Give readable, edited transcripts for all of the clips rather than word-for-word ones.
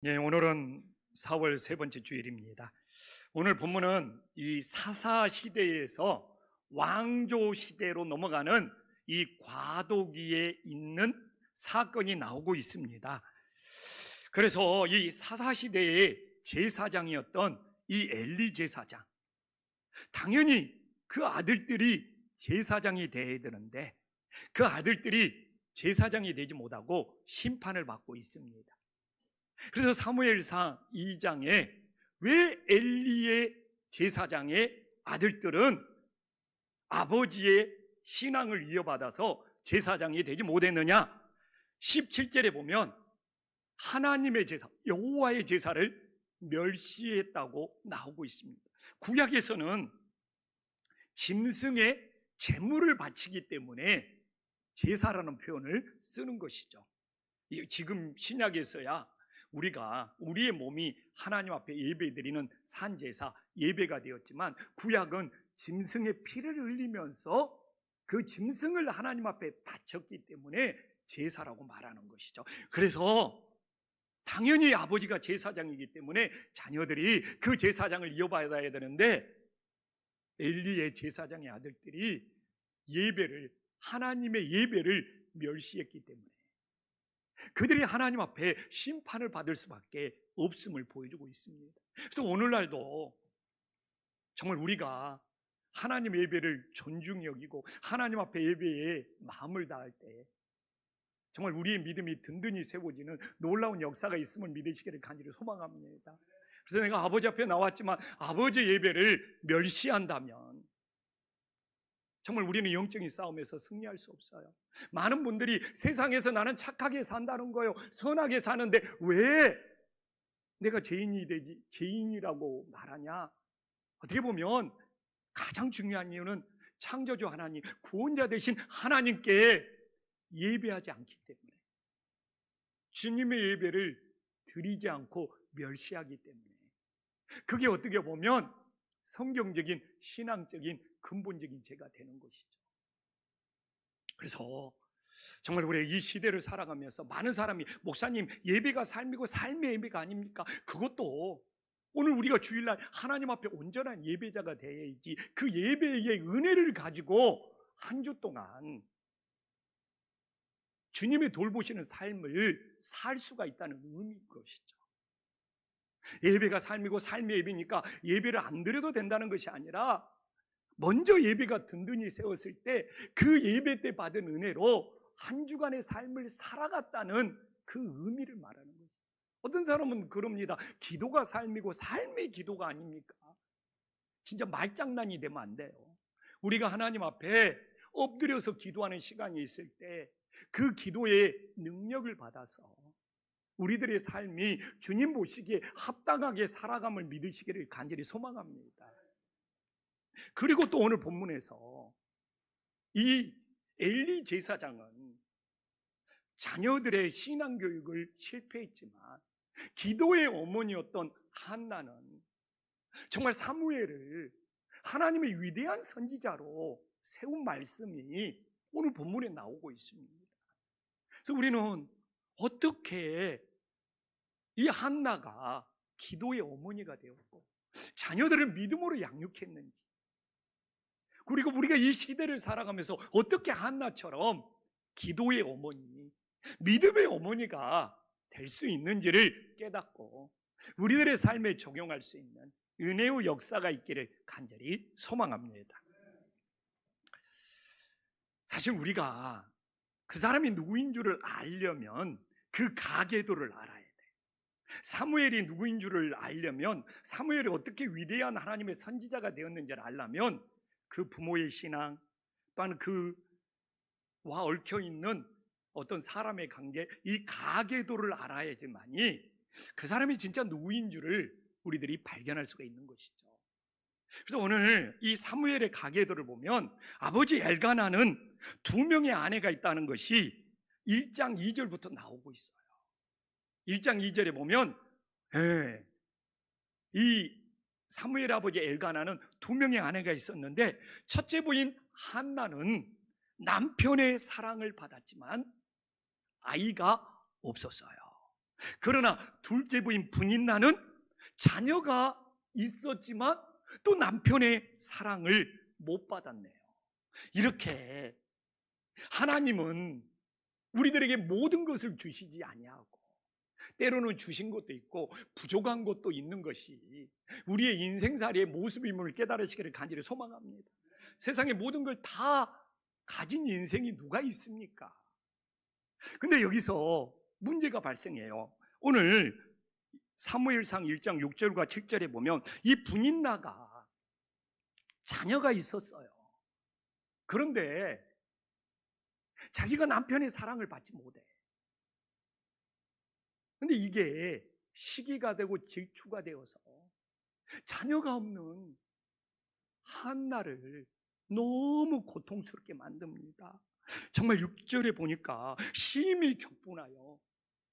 예, 오늘은 4월 세 번째 주일입니다. 오늘 본문은 이 사사 시대에서 왕조 시대로 넘어가는 이 과도기에 있는 사건이 나오고 있습니다. 그래서 이 사사 시대의 제사장이었던 이 엘리 제사장, 당연히 그 아들들이 제사장이 되어야 되는데 그 아들들이 제사장이 되지 못하고 심판을 받고 있습니다. 그래서 사무엘상 2장에 왜 엘리의 제사장의 아들들은 아버지의 신앙을 이어받아서 제사장이 되지 못했느냐? 17절에 보면 하나님의 제사, 여호와의 제사를 멸시했다고 나오고 있습니다. 구약에서는 짐승의 제물을 바치기 때문에 제사라는 표현을 쓰는 것이죠. 지금 신약에서야 우리가 우리의 몸이 하나님 앞에 예배드리는 산제사, 예배가 되었지만 구약은 짐승의 피를 흘리면서 그 짐승을 하나님 앞에 바쳤기 때문에 제사라고 말하는 것이죠. 그래서 당연히 아버지가 제사장이기 때문에 자녀들이 그 제사장을 이어받아야 되는데 엘리의 제사장의 아들들이 하나님의 예배를 멸시했기 때문에 그들이 하나님 앞에 심판을 받을 수밖에 없음을 보여주고 있습니다. 그래서 오늘날도 정말 우리가 하나님 예배를 존중히 여기고 하나님 앞에 예배에 마음을 다할 때 정말 우리의 믿음이 든든히 세워지는 놀라운 역사가 있음을 믿으시기를 간절히 소망합니다. 그래서 내가 아버지 앞에 나왔지만 아버지 예배를 멸시한다면 정말 우리는 영적인 싸움에서 승리할 수 없어요. 많은 분들이 세상에서 나는 착하게 산다는 거예요. 선하게 사는데 왜 내가 죄인이라고 말하냐? 어떻게 보면 가장 중요한 이유는 창조주 하나님, 구원자 되신 하나님께 예배하지 않기 때문에, 주님의 예배를 드리지 않고 멸시하기 때문에, 그게 어떻게 보면 성경적인 신앙적인 근본적인 죄가 되는 것이죠. 그래서 정말 우리 이 시대를 살아가면서 많은 사람이 목사님 예배가 삶이고 삶의 예배가 아닙니까? 그것도 오늘 우리가 주일날 하나님 앞에 온전한 예배자가 되어야지 그 예배의 은혜를 가지고 한 주 동안 주님의 돌보시는 삶을 살 수가 있다는 의미인 것이죠. 예배가 삶이고 삶의 예배니까 예배를 안 드려도 된다는 것이 아니라 먼저 예배가 든든히 세웠을 때 그 예배 때 받은 은혜로 한 주간의 삶을 살아갔다는 그 의미를 말하는 거죠. 어떤 사람은 그럽니다. 기도가 삶이고 삶이 기도가 아닙니까? 진짜 말장난이 되면 안 돼요. 우리가 하나님 앞에 엎드려서 기도하는 시간이 있을 때 그 기도의 능력을 받아서 우리들의 삶이 주님 보시기에 합당하게 살아감을 믿으시기를 간절히 소망합니다. 그리고 또 오늘 본문에서 이 엘리 제사장은 자녀들의 신앙교육을 실패했지만 기도의 어머니였던 한나는 정말 사무엘을 하나님의 위대한 선지자로 세운 말씀이 오늘 본문에 나오고 있습니다. 그래서 우리는 어떻게 이 한나가 기도의 어머니가 되었고 자녀들을 믿음으로 양육했는지, 그리고 우리가 이 시대를 살아가면서 어떻게 한나처럼 기도의 어머니, 믿음의 어머니가 될 수 있는지를 깨닫고 우리들의 삶에 적용할 수 있는 은혜의 역사가 있기를 간절히 소망합니다. 사실 우리가 그 사람이 누구인 줄을 알려면 그 가계도를 알아야 돼. 사무엘이 누구인 줄을 알려면, 사무엘이 어떻게 위대한 하나님의 선지자가 되었는지를 알려면 그 부모의 신앙, 또한 그와 얽혀있는 어떤 사람의 관계, 이 가계도를 알아야지만이 그 사람이 진짜 누구인 줄을 우리들이 발견할 수가 있는 것이죠. 그래서 오늘 이 사무엘의 가계도를 보면 아버지 엘가나는 2명의 아내가 있다는 것이 1장 2절부터 나오고 있어요. 1장 2절에 보면 이 사무엘 아버지 엘가나는 2명의 아내가 있었는데 첫째 부인 한나는 남편의 사랑을 받았지만 아이가 없었어요. 그러나 둘째 부인 분인나는 자녀가 있었지만 또 남편의 사랑을 못 받았네요. 이렇게 하나님은 우리들에게 모든 것을 주시지 아니하고 때로는 주신 것도 있고 부족한 것도 있는 것이 우리의 인생살이의 모습임을 깨달으시기를 간절히 소망합니다. 세상의 모든 걸 다 가진 인생이 누가 있습니까? 근데 여기서 문제가 발생해요. 오늘 사무엘상 1장 6절과 7절에 보면 이 분인나가 자녀가 있었어요. 그런데 자기가 남편의 사랑을 받지 못해. 근데 이게 시기가 되고 질투가 되어서 자녀가 없는 한나를 너무 고통스럽게 만듭니다. 정말 6절에 보니까 심히 격분하여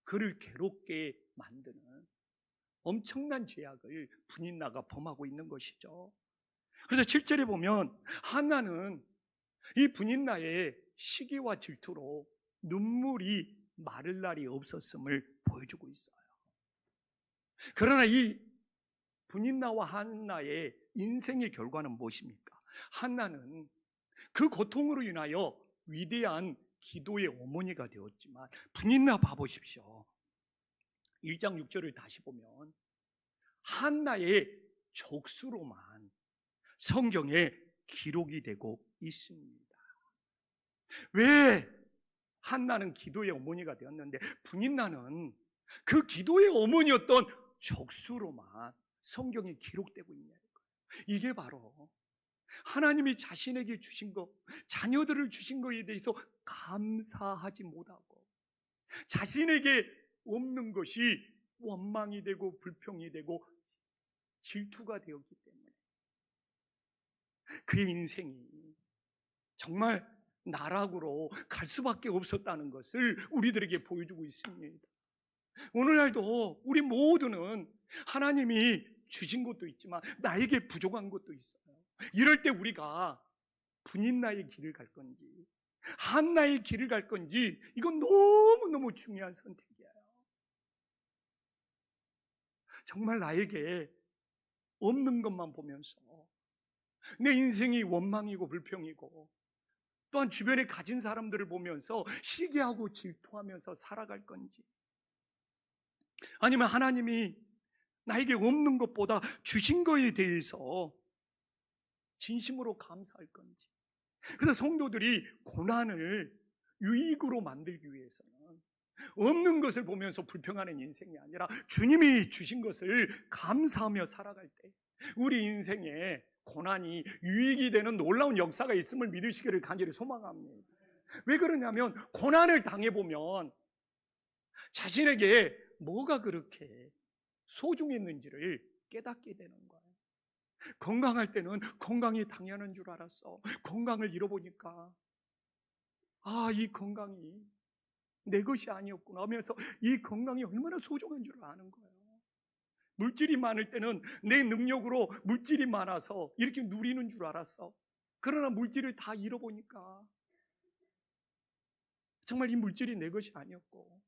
그를 괴롭게 만드는 엄청난 죄악을 분인나가 범하고 있는 것이죠. 그래서 7절에 보면 한나는 이 분인나의 시기와 질투로 눈물이 마를 날이 없었음을 보여주고 있어요. 그러나 이 분인나와 한나의 인생의 결과는 무엇입니까? 한나는 그 고통으로 인하여 위대한 기도의 어머니가 되었지만 분인나 봐보십시오. 1장 6절을 다시 보면 한나의 족수로만 성경에 기록이 되고 있습니다. 왜 한나는 기도의 어머니가 되었는데 분인나는 그 기도의 어머니였던 족수로만 성경에 기록되고 있냐는 거예요. 이게 바로 하나님이 자신에게 주신 것, 자녀들을 주신 것에 대해서 감사하지 못하고 자신에게 없는 것이 원망이 되고 불평이 되고 질투가 되었기 때문에 그의 인생이 정말 나락으로 갈 수밖에 없었다는 것을 우리들에게 보여주고 있습니다. 오늘날도 우리 모두는 하나님이 주신 것도 있지만 나에게 부족한 것도 있어요. 이럴 때 우리가 분인나의 길을 갈 건지 한나의 길을 갈 건지 이건 너무너무 중요한 선택이에요. 정말 나에게 없는 것만 보면서 내 인생이 원망이고 불평이고 또한 주변에 가진 사람들을 보면서 시기하고 질투하면서 살아갈 건지 아니면 하나님이 나에게 없는 것보다 주신 것에 대해서 진심으로 감사할 건지. 그래서 성도들이 고난을 유익으로 만들기 위해서는 없는 것을 보면서 불평하는 인생이 아니라 주님이 주신 것을 감사하며 살아갈 때 우리 인생에 고난이 유익이 되는 놀라운 역사가 있음을 믿으시기를 간절히 소망합니다. 왜 그러냐면 고난을 당해보면 자신에게 뭐가 그렇게 소중했는지를 깨닫게 되는 거예요. 건강할 때는 건강이 당연한 줄 알았어. 건강을 잃어보니까 이 건강이 내 것이 아니었구나 하면서 이 건강이 얼마나 소중한 줄 아는 거예요. 물질이 많을 때는 내 능력으로 물질이 많아서 이렇게 누리는 줄 알았어. 그러나 물질을 다 잃어보니까 정말 이 물질이 내 것이 아니었고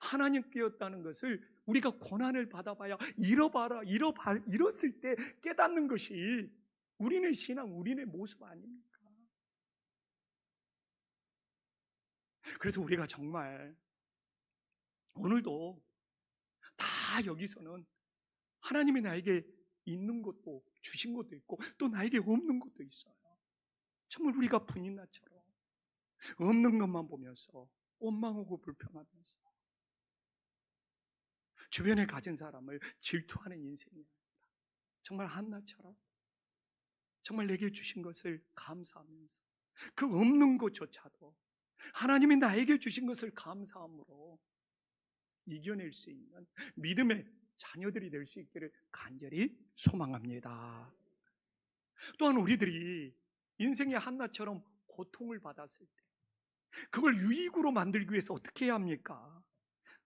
하나님께였다는 것을 우리가 고난을 받아봐야 잃었을 때 깨닫는 것이 우리네 신앙, 우리네 모습 아닙니까? 그래서 우리가 정말 오늘도 다 여기서는 하나님이 나에게 있는 것도 주신 것도 있고 또 나에게 없는 것도 있어요. 정말 우리가 분인나처럼 없는 것만 보면서 원망하고 불평하면서 주변에 가진 사람을 질투하는 인생이 아니라 정말 한나처럼 정말 내게 주신 것을 감사하면서 그 없는 것조차도 하나님이 나에게 주신 것을 감사함으로 이겨낼 수 있는 믿음의 자녀들이 될 수 있기를 간절히 소망합니다. 또한 우리들이 인생의 한나처럼 고통을 받았을 때 그걸 유익으로 만들기 위해서 어떻게 해야 합니까?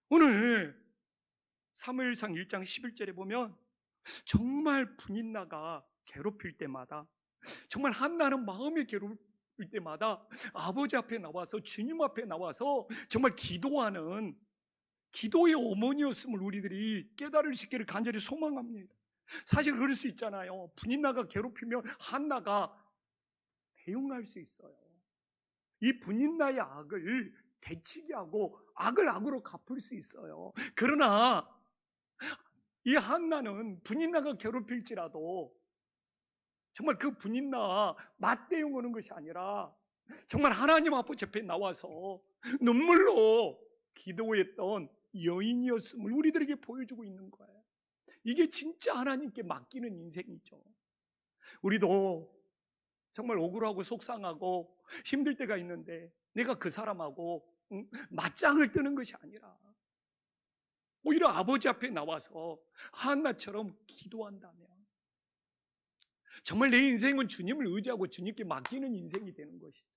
오늘 사무엘상 1장 11절에 보면 정말 분인나가 괴롭힐 때마다 정말 한나는 마음이 괴롭힐 때마다 아버지 앞에 나와서 주님 앞에 나와서 정말 기도하는 기도의 어머니였음을 우리들이 깨달을 수 있기를 간절히 소망합니다. 사실 그럴 수 있잖아요. 분인나가 괴롭히면 한나가 대응할 수 있어요. 이 분인나의 악을 되치게 하고 악을 악으로 갚을 수 있어요. 그러나 이 한나는 분인나가 괴롭힐지라도 정말 그 분인나 맞대응하는 것이 아니라 정말 하나님 앞에 나와서 눈물로 기도했던 여인이었음을 우리들에게 보여주고 있는 거예요. 이게 진짜 하나님께 맡기는 인생이죠. 우리도 정말 억울하고 속상하고 힘들 때가 있는데 내가 그 사람하고 맞짱을 뜨는 것이 아니라 오히려 아버지 앞에 나와서 한나처럼 기도한다면 정말 내 인생은 주님을 의지하고 주님께 맡기는 인생이 되는 것이죠.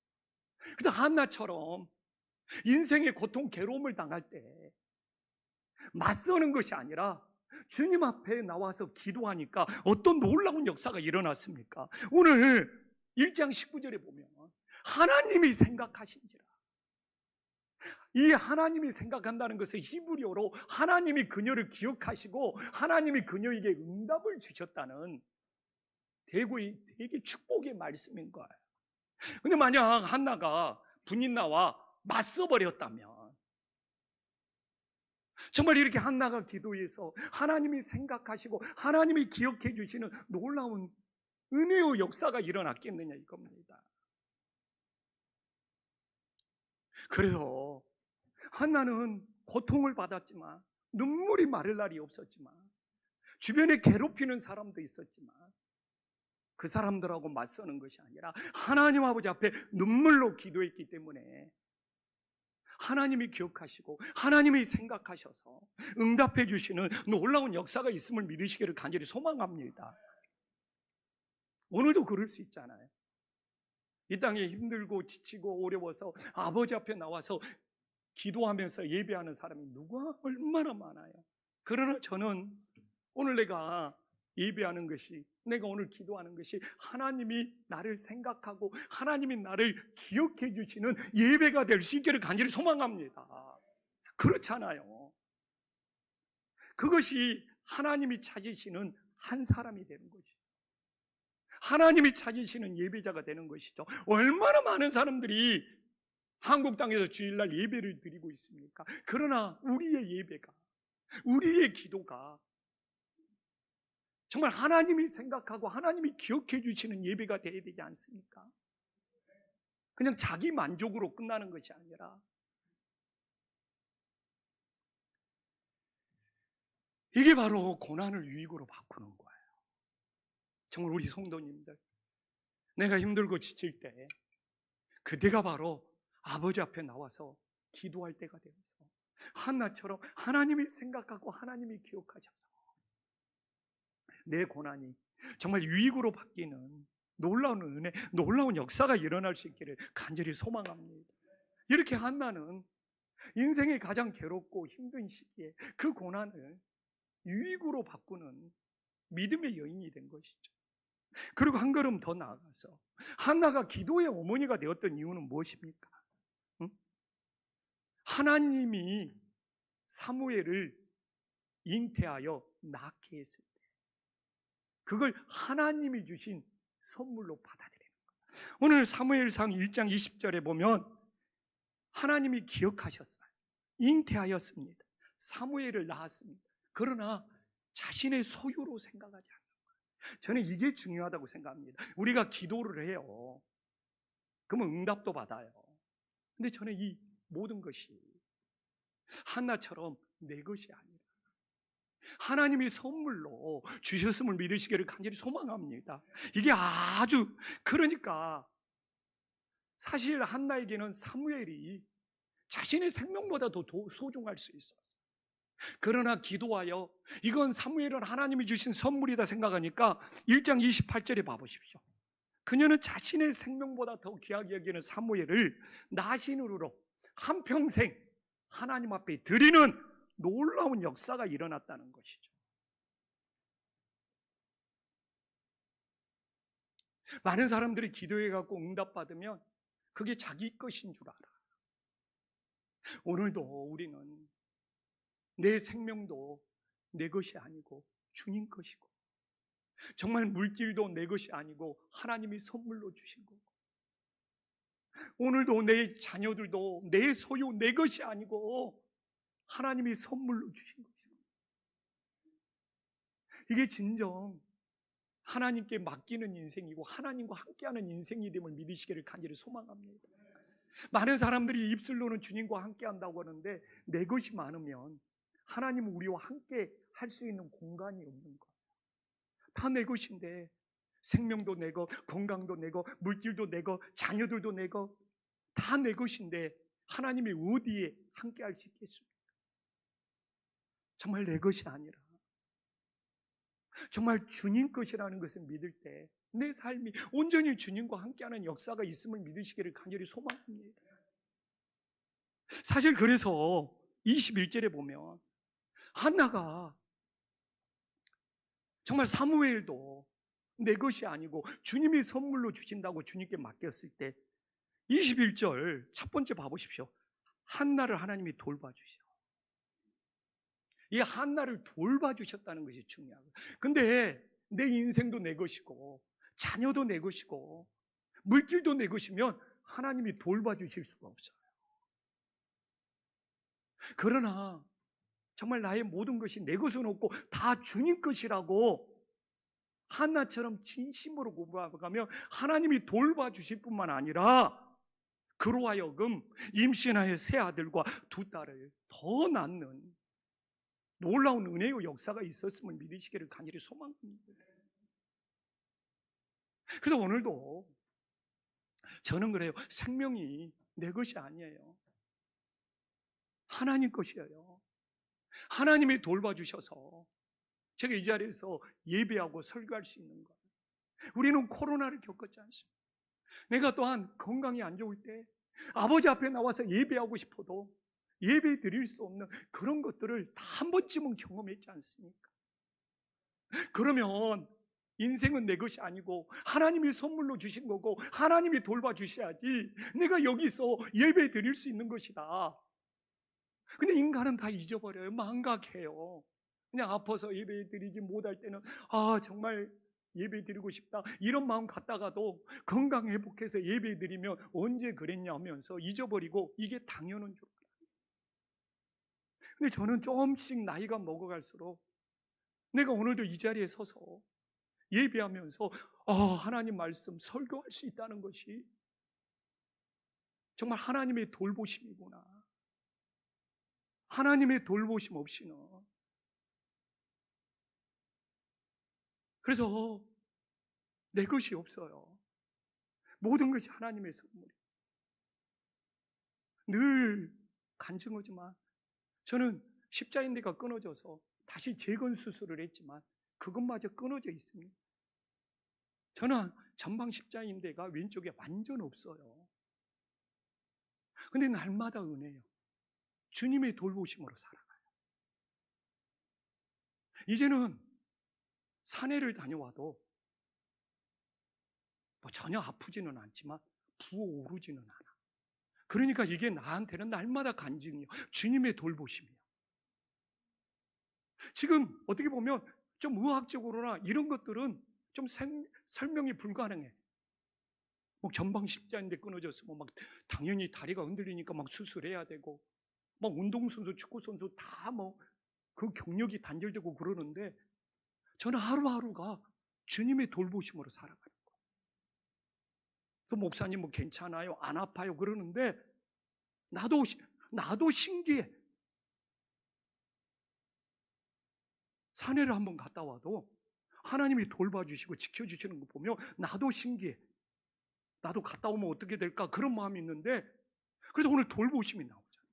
그래서 한나처럼 인생의 고통, 괴로움을 당할 때 맞서는 것이 아니라 주님 앞에 나와서 기도하니까 어떤 놀라운 역사가 일어났습니까? 오늘 1장 19절에 보면 하나님이 생각하신지라. 이 하나님이 생각한다는 것은 히브리어로 하나님이 그녀를 기억하시고 하나님이 그녀에게 응답을 주셨다는 되게 축복의 말씀인 거예요. 근데 만약 한나가 분인나와 맞서버렸다면 정말 이렇게 한나가 기도해서 하나님이 생각하시고 하나님이 기억해 주시는 놀라운 은혜의 역사가 일어났겠느냐 이겁니다. 그래서 한나는 고통을 받았지만 눈물이 마를 날이 없었지만 주변에 괴롭히는 사람도 있었지만 그 사람들하고 맞서는 것이 아니라 하나님 아버지 앞에 눈물로 기도했기 때문에 하나님이 기억하시고 하나님이 생각하셔서 응답해 주시는 놀라운 역사가 있음을 믿으시기를 간절히 소망합니다. 오늘도 그럴 수 있잖아요. 이 땅에 힘들고 지치고 어려워서 아버지 앞에 나와서 기도하면서 예배하는 사람이 누가 얼마나 많아요. 그러나 저는 오늘 내가 예배하는 것이, 내가 오늘 기도하는 것이 하나님이 나를 생각하고 하나님이 나를 기억해 주시는 예배가 될 수 있기를 간절히 소망합니다. 그렇잖아요. 그것이 하나님이 찾으시는 한 사람이 되는 것이죠. 하나님이 찾으시는 예배자가 되는 것이죠. 얼마나 많은 사람들이 한국 땅에서 주일날 예배를 드리고 있습니까? 그러나 우리의 예배가, 우리의 기도가 정말 하나님이 생각하고 하나님이 기억해 주시는 예배가 되어야 되지 않습니까? 그냥 자기 만족으로 끝나는 것이 아니라 이게 바로 고난을 유익으로 바꾸는 거예요. 정말 우리 성도님들, 내가 힘들고 지칠 때 그때가 바로 아버지 앞에 나와서 기도할 때가 되어서 한나처럼 하나님이 생각하고 하나님이 기억하셔서 내 고난이 정말 유익으로 바뀌는 놀라운 은혜, 놀라운 역사가 일어날 수 있기를 간절히 소망합니다. 이렇게 한나는 인생의 가장 괴롭고 힘든 시기에 그 고난을 유익으로 바꾸는 믿음의 여인이 된 것이죠. 그리고 한 걸음 더 나아가서 한나가 기도의 어머니가 되었던 이유는 무엇입니까? 하나님이 사무엘을 잉태하여 낳게 했을 때 그걸 하나님이 주신 선물로 받아들이는 거예요. 오늘 사무엘상 1장 20절에 보면 하나님이 기억하셨어요. 잉태하였습니다. 사무엘을 낳았습니다. 그러나 자신의 소유로 생각하지 않는 거예요. 저는 이게 중요하다고 생각합니다. 우리가 기도를 해요. 그러면 응답도 받아요. 근데 저는 이 모든 것이 한나처럼 내 것이 아니라 하나님이 선물로 주셨음을 믿으시기를 간절히 소망합니다. 이게 아주, 그러니까 사실 한나에게는 사무엘이 자신의 생명보다 더 소중할 수 있었어요. 그러나 기도하여 이건 사무엘은 하나님이 주신 선물이다 생각하니까 1장 28절에 봐보십시오. 그녀는 자신의 생명보다 더 귀하게 여기는 사무엘을 나신으로 한평생 하나님 앞에 드리는 놀라운 역사가 일어났다는 것이죠. 많은 사람들이 기도해갖고 응답받으면 그게 자기 것인 줄 알아. 오늘도 우리는 내 생명도 내 것이 아니고 주님 것이고, 정말 물질도 내 것이 아니고 하나님이 선물로 주신 거고, 오늘도 내 자녀들도 내 소유, 내 것이 아니고 하나님이 선물로 주신 것이고, 이게 진정 하나님께 맡기는 인생이고 하나님과 함께하는 인생이 됨을 믿으시기를 간절히 소망합니다. 많은 사람들이 입술로는 주님과 함께한다고 하는데 내 것이 많으면 하나님은 우리와 함께 할 수 있는 공간이 없는 거예요. 다 내 것인데, 생명도 내 것, 건강도 내 것, 물질도 내 것, 자녀들도 내 것, 다 내 것인데 하나님이 어디에 함께 할 수 있겠습니까? 정말 내 것이 아니라 정말 주님 것이라는 것을 믿을 때 내 삶이 온전히 주님과 함께하는 역사가 있음을 믿으시기를 간절히 소망합니다. 사실 그래서 21절에 보면 한나가 정말 사무엘도 내 것이 아니고 주님이 선물로 주신다고 주님께 맡겼을 때 21절 첫 번째 봐보십시오. 한나를 하나님이 돌봐주셔. 이 한나를 돌봐주셨다는 것이 중요하고, 근데 내 인생도 내 것이고 자녀도 내 것이고 물질도 내 것이면 하나님이 돌봐주실 수가 없어요. 그러나 정말 나의 모든 것이 내 것은 없고 다 주님 것이라고 한나처럼 진심으로 고백하면 하나님이 돌봐주실 뿐만 아니라 그로 하여금 임신하여 새 아들과 두 딸을 더 낳는 놀라운 은혜의 역사가 있었음을 믿으시기를 간절히 소망합니다. 그래서 오늘도 저는 그래요. 생명이 내 것이 아니에요. 하나님 것이에요. 하나님이 돌봐주셔서 제가 이 자리에서 예배하고 설교할 수 있는 거예요. 우리는 코로나를 겪었지 않습니까? 내가 또한 건강이 안 좋을 때 아버지 앞에 나와서 예배하고 싶어도 예배 드릴 수 없는 그런 것들을 다 한 번쯤은 경험했지 않습니까? 그러면 인생은 내 것이 아니고 하나님이 선물로 주신 거고 하나님이 돌봐주셔야지 내가 여기서 예배 드릴 수 있는 것이다. 근데 인간은 다 잊어버려요. 망각해요. 그냥 아파서 예배 드리지 못할 때는 정말 예배 드리고 싶다 이런 마음 갖다가도 건강 회복해서 예배 드리면 언제 그랬냐 하면서 잊어버리고 이게 당연한 줄 알아요. 근데 저는 조금씩 나이가 먹어갈수록 내가 오늘도 이 자리에 서서 예배하면서 하나님 말씀 설교할 수 있다는 것이 정말 하나님의 돌보심이구나. 하나님의 돌보심 없이는. 그래서 내 것이 없어요. 모든 것이 하나님의 선물이에요. 늘 간증하지만 저는 십자인대가 끊어져서 다시 재건 수술을 했지만 그것마저 끊어져 있습니다. 저는 전방 십자인대가 왼쪽에 완전 없어요. 근데 날마다 은혜요. 주님의 돌보심으로 살아가요. 이제는 산에를 다녀와도 전혀 아프지는 않지만 부어오르지는 않아. 그러니까 이게 나한테는 날마다 간증이요. 주님의 돌보심이요. 지금 어떻게 보면 좀 의학적으로나 이런 것들은 좀 설명이 불가능해. 전방 십자인대 끊어졌으면 당연히 다리가 흔들리니까 수술해야 되고 운동선수, 축구선수 다 그 경력이 단절되고 그러는데 저는 하루하루가 주님의 돌보심으로 살아가는 거예요. 또 목사님 괜찮아요? 안 아파요? 그러는데 나도 신기해. 산에를 한번 갔다 와도 하나님이 돌봐주시고 지켜주시는 거 보면 나도 신기해. 나도 갔다 오면 어떻게 될까? 그런 마음이 있는데 그래도 오늘 돌보심이 나오잖아요.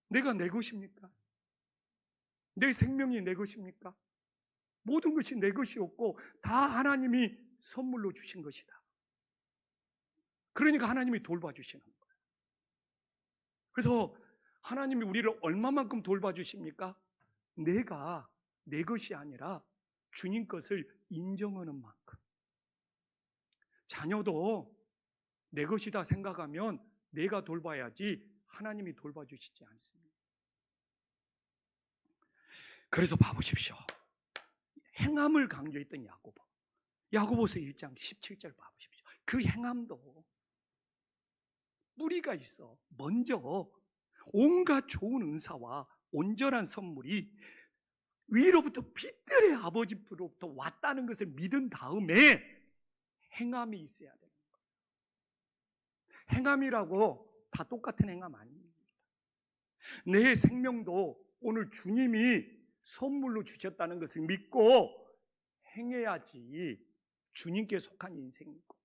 내가 내 것입니까? 내 생명이 내 것입니까? 모든 것이 내 것이었고 다 하나님이 선물로 주신 것이다. 그러니까 하나님이 돌봐주시는 거예요. 그래서 하나님이 우리를 얼마만큼 돌봐주십니까? 내가 내 것이 아니라 주님 것을 인정하는 만큼. 자녀도 내 것이다 생각하면 내가 돌봐야지 하나님이 돌봐주시지 않습니다. 그래서 봐보십시오. 행함을 강조했던 야고보. 야고보서 1장 17절 봐보십시오. 그 행함도 뿌리가 있어. 먼저 온갖 좋은 은사와 온전한 선물이 위로부터 빛들의 아버지로부터 왔다는 것을 믿은 다음에 행함이 있어야 되는 거예요. 행함이라고 다 똑같은 행함 아닙니다. 내 생명도 오늘 주님이 선물로 주셨다는 것을 믿고 행해야지 주님께 속한 인생이고.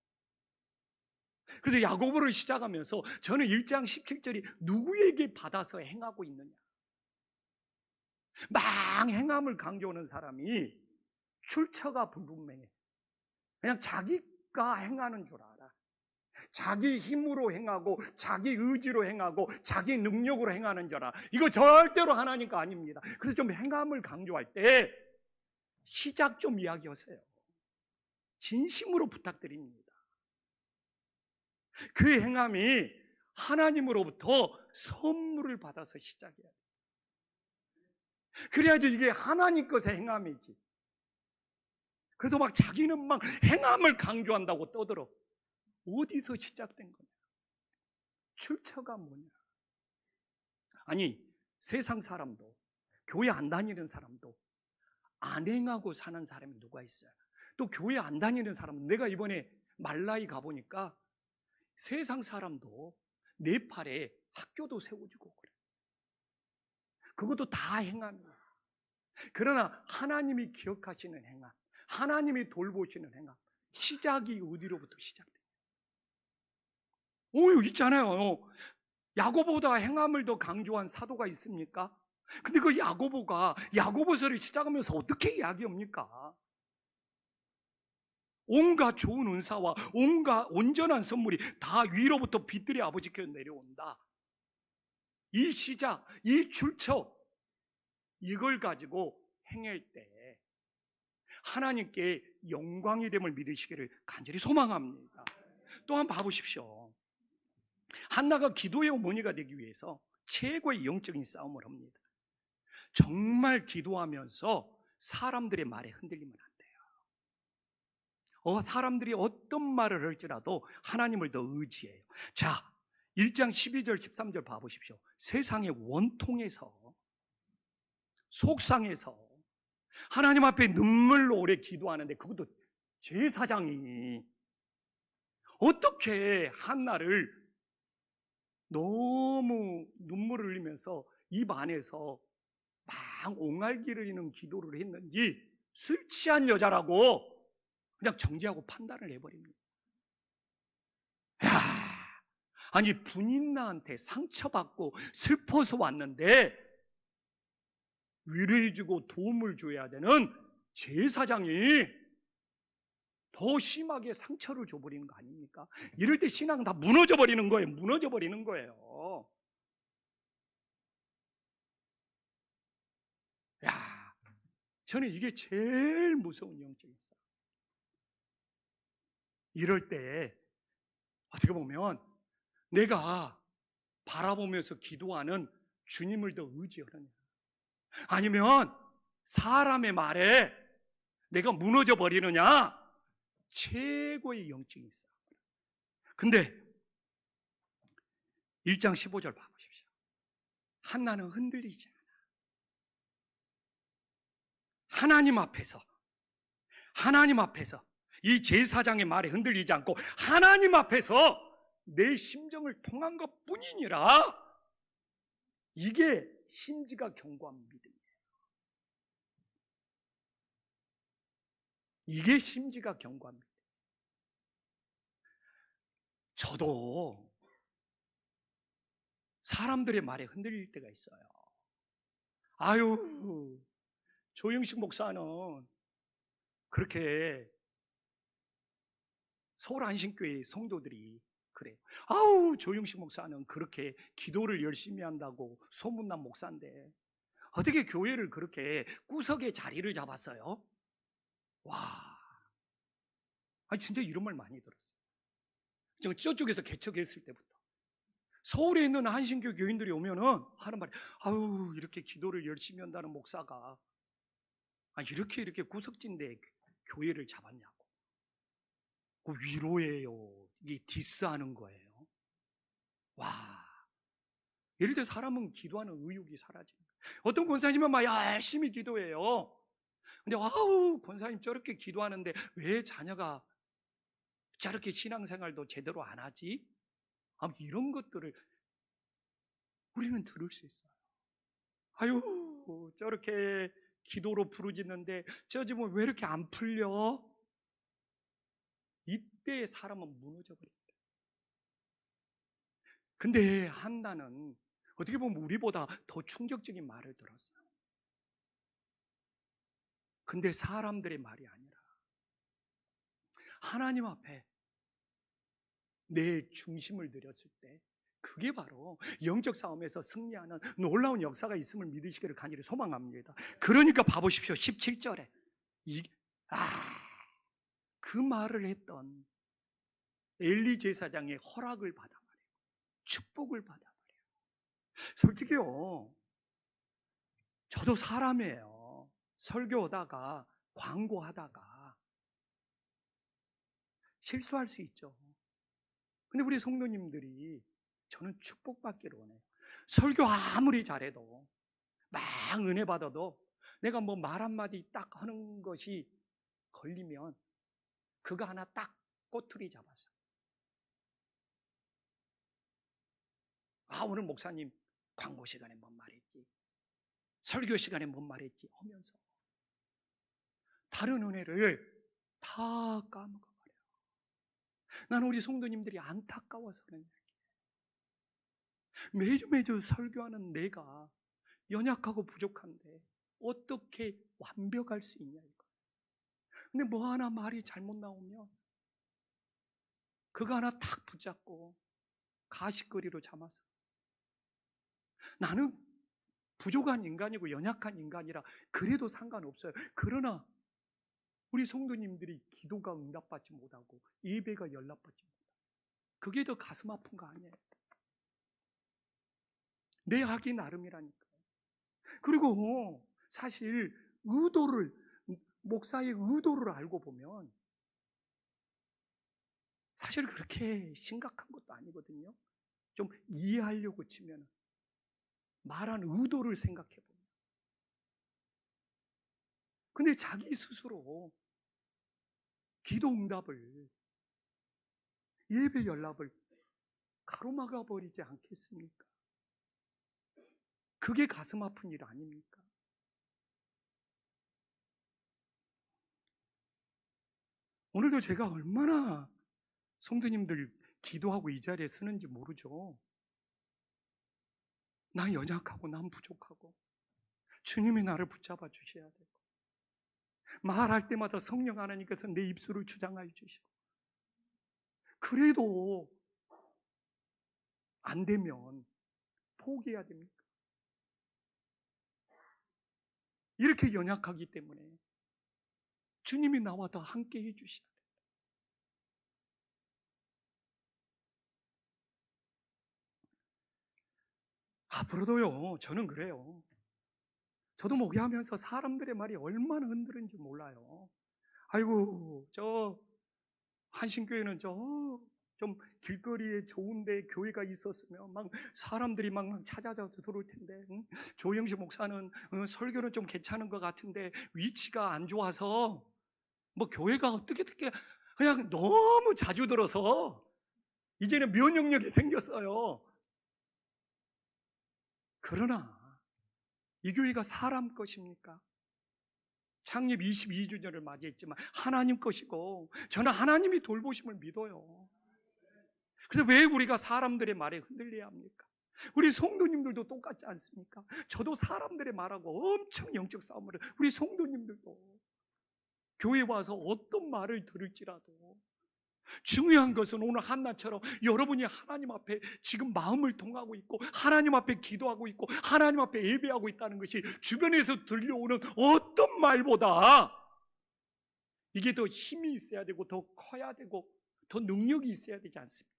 그래서 야고보를 시작하면서 저는 1장 17절이 누구에게 받아서 행하고 있느냐, 막 행함을 강조하는 사람이 출처가 불분명해. 그냥 자기가 행하는 줄 알아. 자기 힘으로 행하고 자기 의지로 행하고 자기 능력으로 행하는 줄 알아. 이거 절대로 하나님 거 아닙니다. 그래서 좀 행함을 강조할 때 시작 좀 이야기하세요. 진심으로 부탁드립니다. 그 행함이 하나님으로부터 선물을 받아서 시작해야 돼요. 그래야지 이게 하나님 것의 행함이지. 그래서 막 자기는 막 행함을 강조한다고 떠들어. 어디서 시작된 거냐? 출처가 뭐냐? 아니, 세상 사람도, 교회 안 다니는 사람도 안 행하고 사는 사람이 누가 있어요? 또 교회 안 다니는 사람은, 내가 이번에 말라이 가보니까 세상 사람도 네팔에 학교도 세워주고 그래. 그것도 다 행함이에요. 그러나 하나님이 기억하시는 행함, 하나님이 돌보시는 행함, 시작이 어디로부터 시작돼요? 여기 있잖아요. 야고보보다 행함을 더 강조한 사도가 있습니까? 근데 그 야고보가 야고보서를 시작하면서 어떻게 이야기합니까? 온갖 좋은 은사와 온갖 온전한 선물이 다 위로부터 빛들의 아버지께 내려온다. 이 시작, 이 출처, 이걸 가지고 행할 때 하나님께 영광이 됨을 믿으시기를 간절히 소망합니다. 또한 봐보십시오. 한나가 기도의 어머니가 되기 위해서 최고의 영적인 싸움을 합니다. 정말 기도하면서 사람들의 말에 흔들리면 안 돼요. 사람들이 어떤 말을 할지라도 하나님을 더 의지해요. 자, 1장 12절 13절 봐보십시오. 세상의 원통에서, 속상해서 하나님 앞에 눈물로 오래 기도하는데, 그것도 제사장이 어떻게 한나를 너무 눈물을 흘리면서 입 안에서 막 옹알기를 이는 기도를 했는지 술 취한 여자라고 그냥 정죄하고 판단을 해버립니다. 야, 아니 분인나한테 상처받고 슬퍼서 왔는데 위로해주고 도움을 줘야 되는 제사장이 더 심하게 상처를 줘버리는 거 아닙니까? 이럴 때 신앙은 다 무너져 버리는 거예요. 무너져 버리는 거예요. 야, 저는 이게 제일 무서운 영적인 싸움. 이럴 때 어떻게 보면 내가 바라보면서 기도하는 주님을 더 의지하느냐, 아니면 사람의 말에 내가 무너져 버리느냐, 최고의 영적인 싸움. 근데 1장 15절 봐보십시오. 한나는 흔들리지 않아. 하나님 앞에서 이 제사장의 말에 흔들리지 않고 하나님 앞에서 내 심정을 통한 것 뿐이니라. 이게 심지가 견고한 믿음이에요. 이게 심지가 견고한 믿음. 저도 사람들의 말에 흔들릴 때가 있어요. 아유, 조영식 목사는 그렇게, 서울 안신교회 성도들이 그래요. 아우, 조영식 목사는 그렇게 기도를 열심히 한다고 소문난 목사인데 어떻게 교회를 그렇게 구석에 자리를 잡았어요? 와, 아니 진짜 이런 말 많이 들었어요. 저쪽에서 개척했을 때부터 서울에 있는 한신교 교인들이 오면은 하는 말이, 아유, 이렇게 기도를 열심히 한다는 목사가 이렇게 구석진데 교회를 잡았냐고. 그 위로예요. 이게 디스하는 거예요. 와. 예를 들어 사람은 기도하는 의욕이 사라지는 거예요. 어떤 권사님은 막 열심히 기도해요. 근데 와우, 권사님 저렇게 기도하는데 왜 자녀가 저렇게 신앙생활도 제대로 안 하지? 이런 것들을 우리는 들을 수 있어요. 아유, 저렇게 기도로 부르짖는데 저 집은 왜 이렇게 안 풀려? 이때 사람은 무너져 버립니다. 근데 한나는 어떻게 보면 우리보다 더 충격적인 말을 들었어요. 근데 사람들의 말이 아니라 하나님 앞에 내 중심을 들였을 때 그게 바로 영적 싸움에서 승리하는 놀라운 역사가 있음을 믿으시기를 간절히 소망합니다. 그러니까 봐보십시오. 17절에 그 말을 했던 엘리 제사장의 허락을 받아 말이에요. 축복을 받아 말이에요. 솔직히요, 저도 사람이에요. 설교하다가 광고하다가 실수할 수 있죠. 근데 우리 성도님들이 저는 축복받기를 원해요. 설교 아무리 잘해도 막 은혜 받아도 내가 뭐 말 한마디 딱 하는 것이 걸리면 그거 하나 딱 꼬투리 잡아서 오늘 목사님 광고 시간에 뭔 말했지, 설교 시간에 뭔 말했지 하면서 다른 은혜를 다 까먹어버려요. 나는 우리 성도님들이 안타까워서 그런 얘기예요. 매주 설교하는 내가 연약하고 부족한데 어떻게 완벽할 수 있냐 이거. 근데 뭐 하나 말이 잘못 나오면 그거 하나 탁 붙잡고 가시거리로 잡아서 나는 부족한 인간이고 연약한 인간이라 그래도 상관없어요. 그러나 우리 성도님들이 기도가 응답받지 못하고 예배가 연락받지 못하고 그게 더 가슴 아픈 거 아니에요? 내 하기 나름이라니까요. 그리고 사실 목사의 의도를 알고 보면 사실 그렇게 심각한 것도 아니거든요. 좀 이해하려고 치면 말한 의도를 생각해 보면. 근데 자기 스스로 기도 응답을, 예배 연락을 가로막아 버리지 않겠습니까? 그게 가슴 아픈 일 아닙니까? 오늘도 제가 얼마나 성도님들 기도하고 이 자리에 서는지 모르죠. 난 연약하고 난 부족하고 주님이 나를 붙잡아 주셔야 되고 말할 때마다 성령 하나님께서 내 입술을 주장하여 주시고 그래도 안 되면 포기해야 됩니까? 이렇게 연약하기 때문에 주님이 나와 더 함께 해주셔야 돼요. 앞으로도요, 저는 그래요. 저도 목회하면서 사람들의 말이 얼마나 흔들는지 몰라요. 아이고, 저 한신교회는 좀 길거리에 좋은데 교회가 있었으면 막 사람들이 막 찾아져서 들어올 텐데, 응? 조영식 목사는 설교는 좀 괜찮은 것 같은데 위치가 안 좋아서 뭐 교회가 어떻게 그냥 너무 자주 들어서 이제는 면역력이 생겼어요. 그러나 이 교회가 사람 것입니까? 창립 22주년을 맞이했지만 하나님 것이고 저는 하나님이 돌보심을 믿어요. 그래서 왜 우리가 사람들의 말에 흔들려야 합니까? 우리 성도님들도 똑같지 않습니까? 저도 사람들의 말하고 엄청 영적 싸움을 해요. 우리 성도님들도 교회 와서 어떤 말을 들을지라도 중요한 것은 오늘 한나처럼 여러분이 하나님 앞에 지금 마음을 통하고 있고 하나님 앞에 기도하고 있고 하나님 앞에 예배하고 있다는 것이 주변에서 들려오는 어떤 말보다 이게 더 힘이 있어야 되고 더 커야 되고 더 능력이 있어야 되지 않습니까?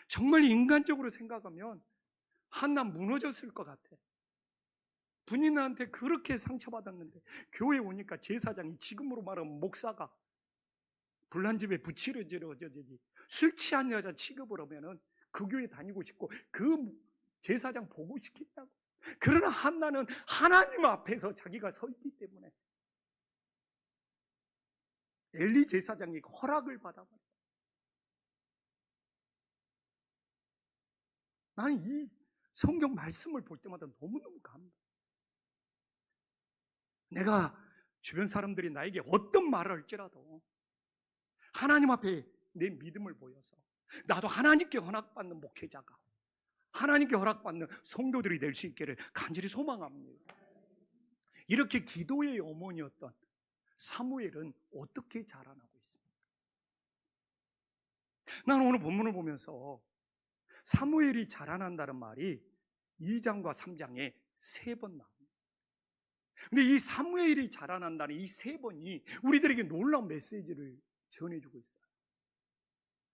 정말 인간적으로 생각하면 한나 무너졌을 것 같아. 분인한테 그렇게 상처받았는데 교회에 오니까 제사장이, 지금으로 말하면 목사가, 불난 집에 부치러지지 술 취한 여자 취급을 하면은 그 교회 다니고 싶고 그 제사장 보고 싶겠다고. 그러나 한나는 하나님 앞에서 자기가 서 있기 때문에 엘리 제사장이 허락을 받아버려요. 나는 이 성경 말씀을 볼 때마다 너무너무 감동. 내가 주변 사람들이 나에게 어떤 말을 할지라도 하나님 앞에 내 믿음을 보여서 나도 하나님께 허락받는 목회자가, 하나님께 허락받는 성도들이 될 수 있기를 간절히 소망합니다. 이렇게 기도의 어머니였던 사무엘은 어떻게 자라나고 있습니까? 나는 오늘 본문을 보면서 사무엘이 자라난다는 말이 2장과 3장에 3번 나옵니다. 근데 이 사무엘이 자라난다는 이 3번이 우리들에게 놀라운 메시지를 전해주고 있어요.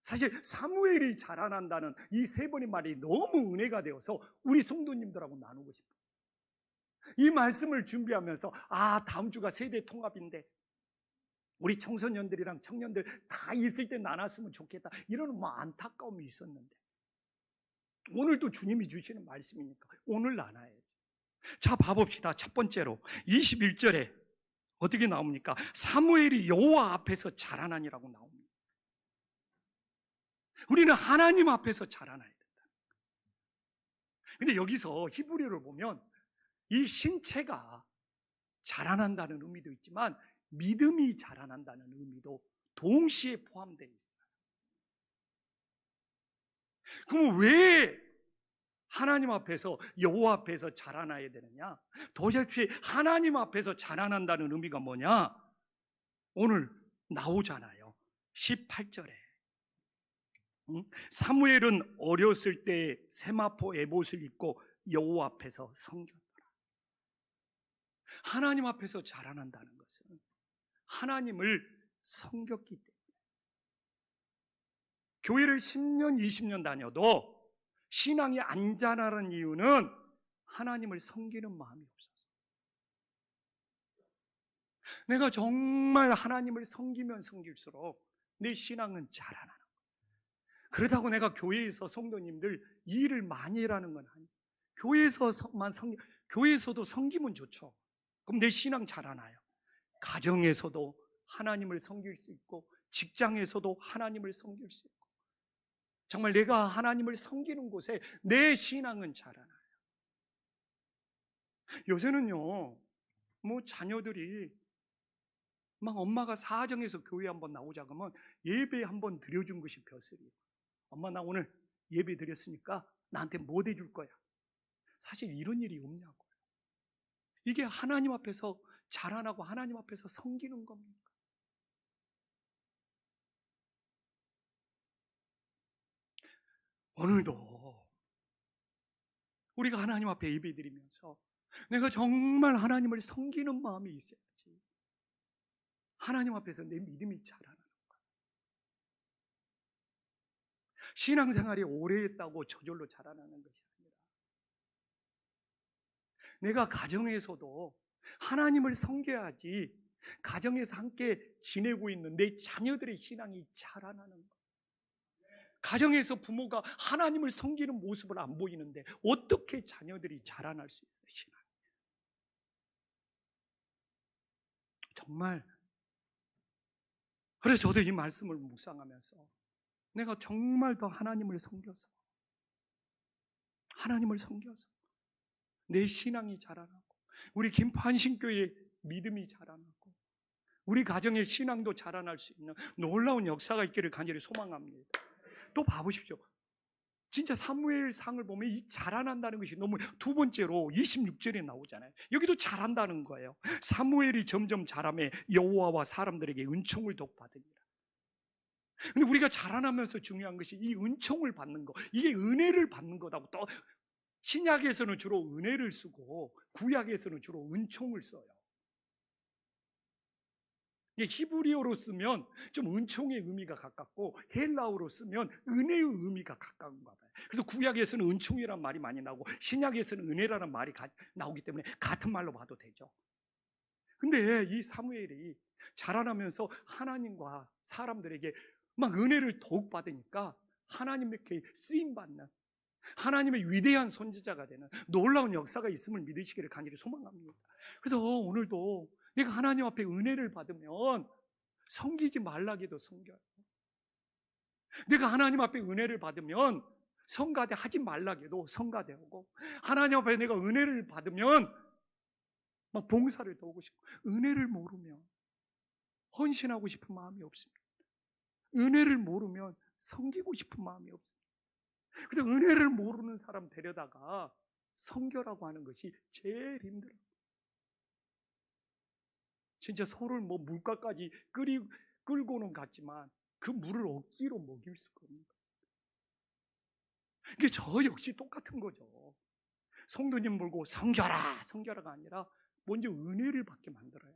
사실 사무엘이 자라난다는 이 3번의 말이 너무 은혜가 되어서 우리 성도님들하고 나누고 싶었어요. 이 말씀을 준비하면서 다음 주가 세대 통합인데 우리 청소년들이랑 청년들 다 있을 때 나눴으면 좋겠다, 이런 안타까움이 있었는데 오늘도 주님이 주시는 말씀이니까 오늘 나눠야죠. 자, 봐봅시다. 첫 번째로 21절에 어떻게 나옵니까? 사무엘이 여호와 앞에서 자라나니라고 나옵니다. 우리는 하나님 앞에서 자라나야 된다. 근데 여기서 히브리어를 보면 이 신체가 자라난다는 의미도 있지만 믿음이 자라난다는 의미도 동시에 포함되어 있어요. 그럼 왜 하나님 앞에서, 여호와 앞에서 자라나야 되느냐? 도대체 하나님 앞에서 자라난다는 의미가 뭐냐? 오늘 나오잖아요. 18절에 사무엘은 어렸을 때 세마포 에봇을 입고 여호와 앞에서 섬겼더라. 하나님 앞에서 자라난다는 것은 하나님을 섬겼기 때문에. 교회를 10년, 20년 다녀도 신앙이 안 자라는 이유는 하나님을 섬기는 마음이 없어서. 내가 정말 하나님을 섬기면 섬길수록 내 신앙은 자라나는 거예요. 그렇다고 내가 교회에서 성도님들 일을 많이 일하는 건 아니에요. 교회에서도 섬기면 좋죠. 그럼 내 신앙 자라나요. 가정에서도 하나님을 섬길 수 있고 직장에서도 하나님을 섬길 수 있고, 정말 내가 하나님을 섬기는 곳에 내 신앙은 자라나요. 요새는요, 자녀들이 막 엄마가 사정해서 교회 한번 나오자 그러면 예배 한번 드려준 것이 벼슬이에요. 엄마, 나 오늘 예배 드렸으니까 나한테 뭐 대줄 거야? 사실 이런 일이 없냐고요. 이게 하나님 앞에서 자라나고 하나님 앞에서 섬기는 겁니까? 오늘도 우리가 하나님 앞에 예배드리면서 내가 정말 하나님을 섬기는 마음이 있어야지 하나님 앞에서 내 믿음이 자라나는 거야. 신앙생활이 오래 했다고 저절로 자라나는 것이 아니라 내가 가정에서도 하나님을 섬겨야지 가정에서 함께 지내고 있는 내 자녀들의 신앙이 자라나는 거야. 가정에서 부모가 하나님을 섬기는 모습을 안 보이는데 어떻게 자녀들이 자라날 수 있어요? 신앙. 정말. 그래서 저도 이 말씀을 묵상하면서 내가 정말 더 하나님을 섬겨서 내 신앙이 자라나고 우리 김포한신교회의 믿음이 자라나고 우리 가정의 신앙도 자라날 수 있는 놀라운 역사가 있기를 간절히 소망합니다. 또 봐보십시오. 진짜 사무엘상을 보면 이 자라난다는 것이 너무, 두 번째로 26절에 나오잖아요. 여기도 자란다는 거예요. 사무엘이 점점 자라매 여호와와 사람들에게 은총을 독받으니라. 근데 우리가 자라나면서 중요한 것이 이 은총을 받는 거, 이게 은혜를 받는 거다고. 또 신약에서는 주로 은혜를 쓰고 구약에서는 주로 은총을 써요. 이게 히브리어로 쓰면 좀 은총의 의미가 가깝고 헬라어로 쓰면 은혜의 의미가 가까운가 봐요. 그래서 구약에서는 은총이라는 말이 많이 나오고 신약에서는 은혜라는 말이 나오기 때문에 같은 말로 봐도 되죠. 근데 이 사무엘이 자라나면서 하나님과 사람들에게 막 은혜를 더욱 받으니까 하나님께 쓰임받는, 하나님의 위대한 선지자가 되는 놀라운 역사가 있음을 믿으시기를 간절히 소망합니다. 그래서 오늘도 내가 하나님 앞에 은혜를 받으면 섬기지 말라기도 섬겨요. 내가 하나님 앞에 은혜를 받으면 성가대 하지 말라기도 성가대하고, 하나님 앞에 내가 은혜를 받으면 막 봉사를 더 하고 싶고, 은혜를 모르면 헌신하고 싶은 마음이 없습니다. 은혜를 모르면 섬기고 싶은 마음이 없습니다. 그래서 은혜를 모르는 사람 데려다가 섬겨라고 하는 것이 제일 힘들어요. 진짜 소를 뭐 물가까지 끌고는 갔지만 그 물을 억지로 먹일 수가 없는 거예요. 이게 저 역시 똑같은 거죠. 성도님 보고 섬겨라, 섬겨라가 아니라 먼저 은혜를 받게 만들어야.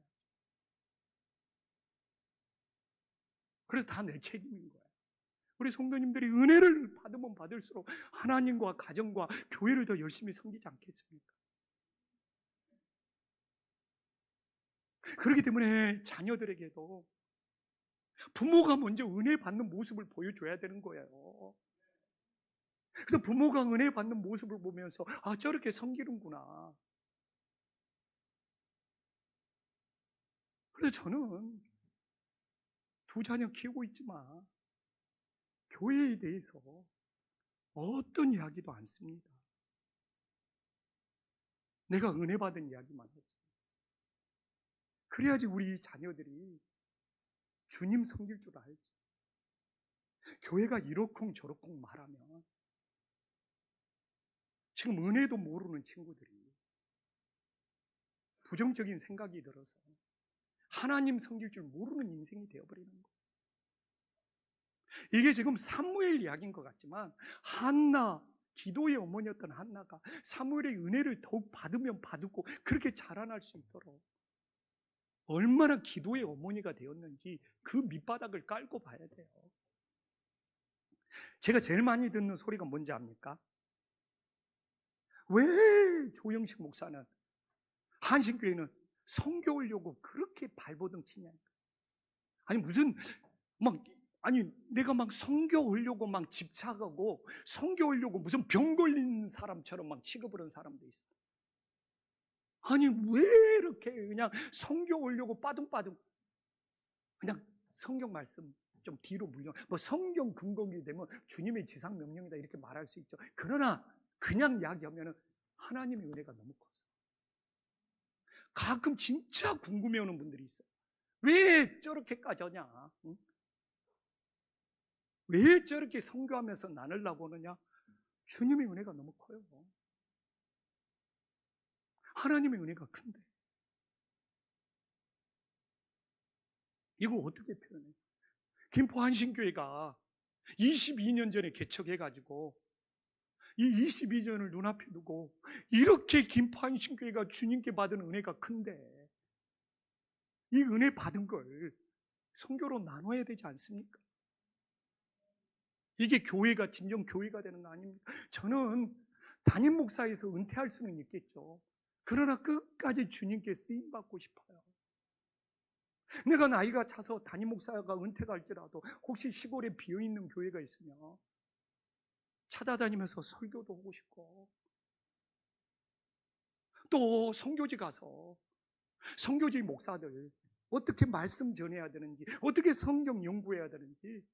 그래서 다 내 책임인 거예요. 우리 성도님들이 은혜를 받으면 받을수록 하나님과 가정과 교회를 더 열심히 섬기지 않겠습니까? 그렇기 때문에 자녀들에게도 부모가 먼저 은혜 받는 모습을 보여줘야 되는 거예요. 그래서 부모가 은혜 받는 모습을 보면서 아, 저렇게 섬기는구나. 그래서 저는 두 자녀 키우고 있지만 교회에 대해서 어떤 이야기도 안 씁니다. 내가 은혜 받은 이야기만 하지. 그래야지 우리 자녀들이 주님 섬길 줄 알지. 교회가 이러쿵 저러쿵 말하면 지금 은혜도 모르는 친구들이 부정적인 생각이 들어서 하나님 섬길 줄 모르는 인생이 되어버리는 거예요. 이게 지금 사무엘 이야기인 것 같지만 한나, 기도의 어머니였던 한나가 사무엘의 은혜를 더욱 받으면 받고 그렇게 자라날 수 있도록 얼마나 기도의 어머니가 되었는지 그 밑바닥을 깔고 봐야 돼요. 제가 제일 많이 듣는 소리가 뭔지 압니까? 왜 조영식 목사는, 한신교회는 선교 오려고 그렇게 발버둥 치냐? 아니 무슨 내가 막 선교 오려고 막 집착하고 선교 오려고 무슨 병 걸린 사람처럼 막 취급을 하는 사람도 있어. 아니 왜 이렇게 그냥 선교 오려고 빠둥빠둥 그냥 성경 말씀 좀 뒤로 물려, 뭐 성경 근거기 되면 주님의 지상 명령이다 이렇게 말할 수 있죠. 그러나 그냥 이야기하면 하나님의 은혜가 너무 커서 가끔 진짜 궁금해하는 분들이 있어요. 왜 저렇게까지 하냐? 응? 왜 저렇게 선교하면서 나누려고 하느냐? 주님의 은혜가 너무 커요. 하나님의 은혜가 큰데 이걸 어떻게 표현해요? 김포 한신교회가 22년 전에 개척해가지고 이 22년을 눈앞에 두고 이렇게 김포 한신교회가 주님께 받은 은혜가 큰데 이 은혜 받은 걸 선교로 나눠야 되지 않습니까? 이게 교회가 진정 교회가 되는 거 아닙니까? 저는 담임 목사에서 은퇴할 수는 있겠죠. 그러나 끝까지 주님께 쓰임받고 싶어요. 내가 나이가 차서 담임 목사가 은퇴가 할지라도 혹시 시골에 비어있는 교회가 있으면 찾아다니면서 설교도 하고 싶고, 또 선교지 가서 선교지 목사들 어떻게 말씀 전해야 되는지, 어떻게 성경 연구해야 되는지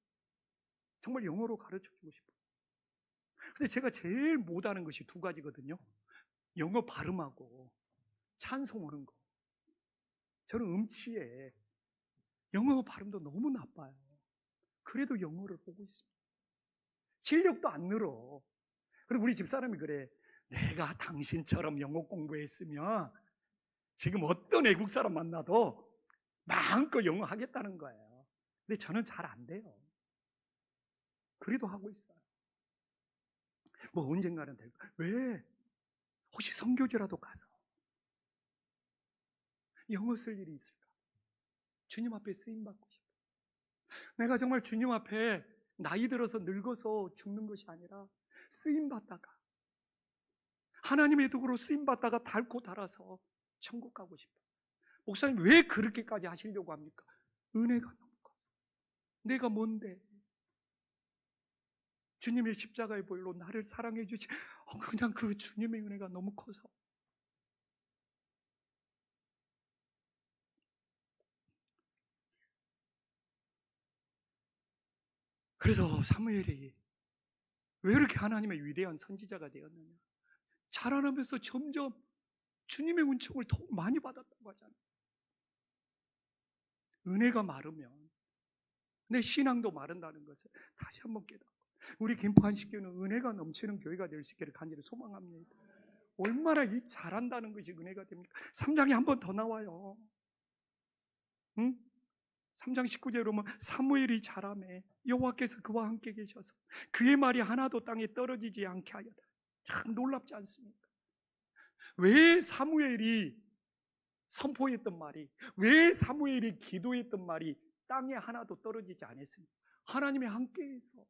정말 영어로 가르쳐주고 싶어요. 근데 제가 제일 못하는 것이 두 가지거든요. 영어 발음하고 찬송하는 거. 저는 음치에 영어 발음도 너무 나빠요. 그래도 영어를 보고 있습니다. 실력도 안 늘어. 그리고 우리 집사람이 그래. 내가 당신처럼 영어 공부했으면 지금 어떤 외국 사람 만나도 마음껏 영어 하겠다는 거예요. 근데 저는 잘 안 돼요. 그래도 하고 있어요. 뭐 언젠가는 될 거예요. 왜? 혹시 선교지라도 가서 영어 쓸 일이 있을까? 주님 앞에 쓰임받고 싶어요. 내가 정말 주님 앞에 나이 들어서 늙어서 죽는 것이 아니라 쓰임받다가, 하나님의 도구로 쓰임받다가 닳고 닳아서 천국 가고 싶어. 목사님 왜 그렇게까지 하시려고 합니까? 은혜가 너무 커. 내가 뭔데? 주님의 십자가의 보혈로 나를 사랑해 주시, 그냥 그 주님의 은혜가 너무 커서. 그래서 사무엘이 왜 이렇게 하나님의 위대한 선지자가 되었느냐? 자라나면서 점점 주님의 은총을 더욱 많이 받았다고 하잖아요. 은혜가 마르면 내 신앙도 마른다는 것을 다시 한번 깨닫고, 우리 김포한식교회는 은혜가 넘치는 교회가 될 수 있기를 간절히 소망합니다. 얼마나 이 잘한다는 것이 은혜가 됩니까? 3장에 한 번 더 나와요. 응? 3장 19절에 보면 사무엘이 자라매 여호와께서 그와 함께 계셔서 그의 말이 하나도 땅에 떨어지지 않게 하였다. 참 놀랍지 않습니까? 왜 사무엘이 선포했던 말이, 왜 사무엘이 기도했던 말이 땅에 하나도 떨어지지 않았습니까? 하나님의 함께해서.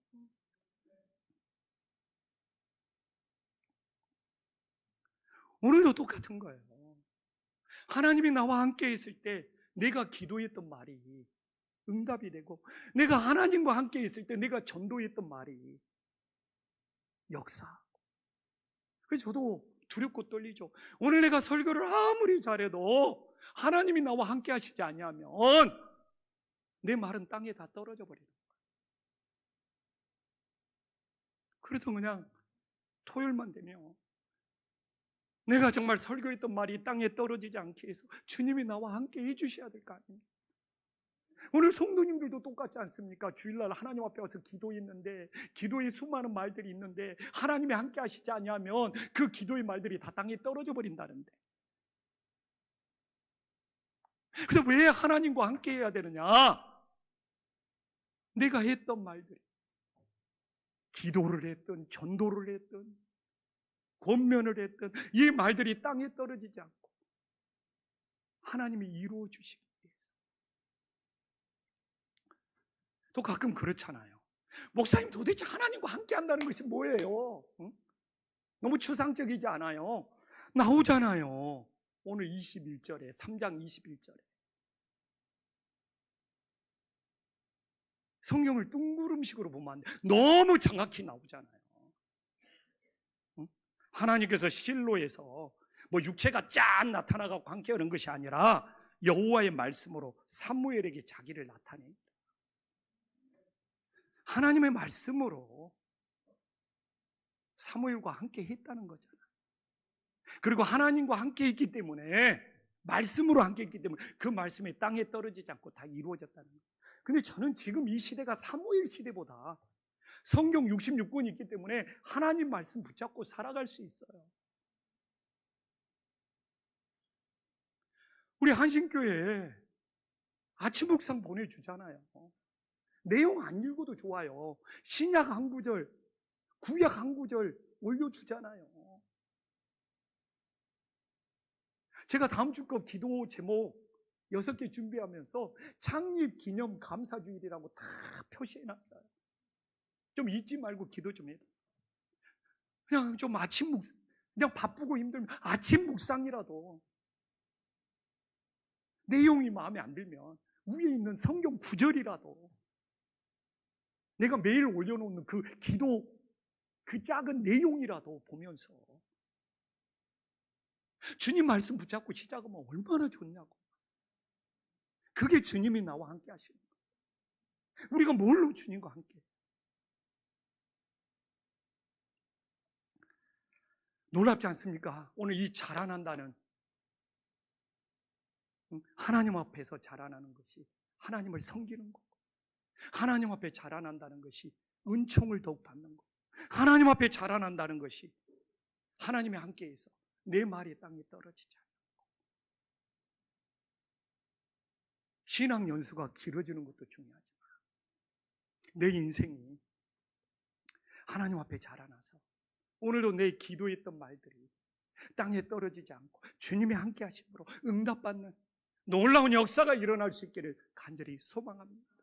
오늘도 똑같은 거예요. 하나님이 나와 함께 있을 때 내가 기도했던 말이 응답이 되고, 내가 하나님과 함께 있을 때 내가 전도했던 말이 역사하고. 그래서 저도 두렵고 떨리죠. 오늘 내가 설교를 아무리 잘해도 하나님이 나와 함께 하시지 아니하면 내 말은 땅에 다 떨어져 버리는 거예요. 그래서 그냥 토요일만 되면 내가 정말 설교했던 말이 땅에 떨어지지 않게 해서 주님이 나와 함께 해주셔야 될 거 아닙니까? 오늘 성도님들도 똑같지 않습니까? 주일날 하나님 앞에 와서 기도했는데, 기도에 수많은 말들이 있는데 하나님이 함께 하시지 아니하면 그 기도의 말들이 다 땅에 떨어져 버린다는데, 그래서 왜 하나님과 함께 해야 되느냐? 내가 했던 말들이, 기도를 했든 전도를 했든 권면을 했든 이 말들이 땅에 떨어지지 않고 하나님이 이루어 주시기 위해서. 또 가끔 그렇잖아요. 목사님 도대체 하나님과 함께 한다는 것이 뭐예요? 응? 너무 추상적이지 않아요? 나오잖아요. 오늘 21절에, 3장 21절에 성경을 뚱구름식으로 보면 안 돼. 너무 정확히 나오잖아요. 응? 하나님께서 실로에서 뭐 육체가 짠 나타나고 관계하는 것이 아니라 여호와의 말씀으로 사무엘에게 자기를 나타냅니다. 하나님의 말씀으로 사무엘과 함께 했다는 거잖아요. 그리고 하나님과 함께 있기 때문에, 말씀으로 함께 있기 때문에 그 말씀이 땅에 떨어지지 않고 다 이루어졌다는 거예요. 근데 저는 지금 이 시대가 사무엘 시대보다 성경 66권이 있기 때문에 하나님 말씀 붙잡고 살아갈 수 있어요. 우리 한신교회에 아침 묵상 보내주잖아요. 내용 안 읽어도 좋아요. 신약 한 구절, 구약 한 구절 올려주잖아요. 제가 다음 주 거 기도 제목 6개 준비하면서 창립 기념 감사주일이라고 다 표시해놨어요. 좀 잊지 말고 기도 좀 해요. 그냥 좀 아침 묵상, 그냥 바쁘고 힘들면 아침 묵상이라도, 내용이 마음에 안 들면 위에 있는 성경 구절이라도, 내가 매일 올려놓는 그 기도 그 작은 내용이라도 보면서 주님 말씀 붙잡고 시작하면 얼마나 좋냐고. 그게 주님이 나와 함께 하시는 거예요. 우리가 뭘로 주님과 함께? 놀랍지 않습니까? 오늘 이 자라난다는, 하나님 앞에서 자라나는 것이 하나님을 섬기는 거고, 하나님 앞에 자라난다는 것이 은총을 더욱 받는 거고, 하나님 앞에 자라난다는 것이 하나님이 함께해서 내 말이 땅에 떨어지지 않는 거고. 신앙 연수가 길어지는 것도 중요하지만 내 인생이 하나님 앞에 자라나서 오늘도 내 기도했던 말들이 땅에 떨어지지 않고 주님이 함께 하심으로 응답받는 놀라운 역사가 일어날 수 있기를 간절히 소망합니다.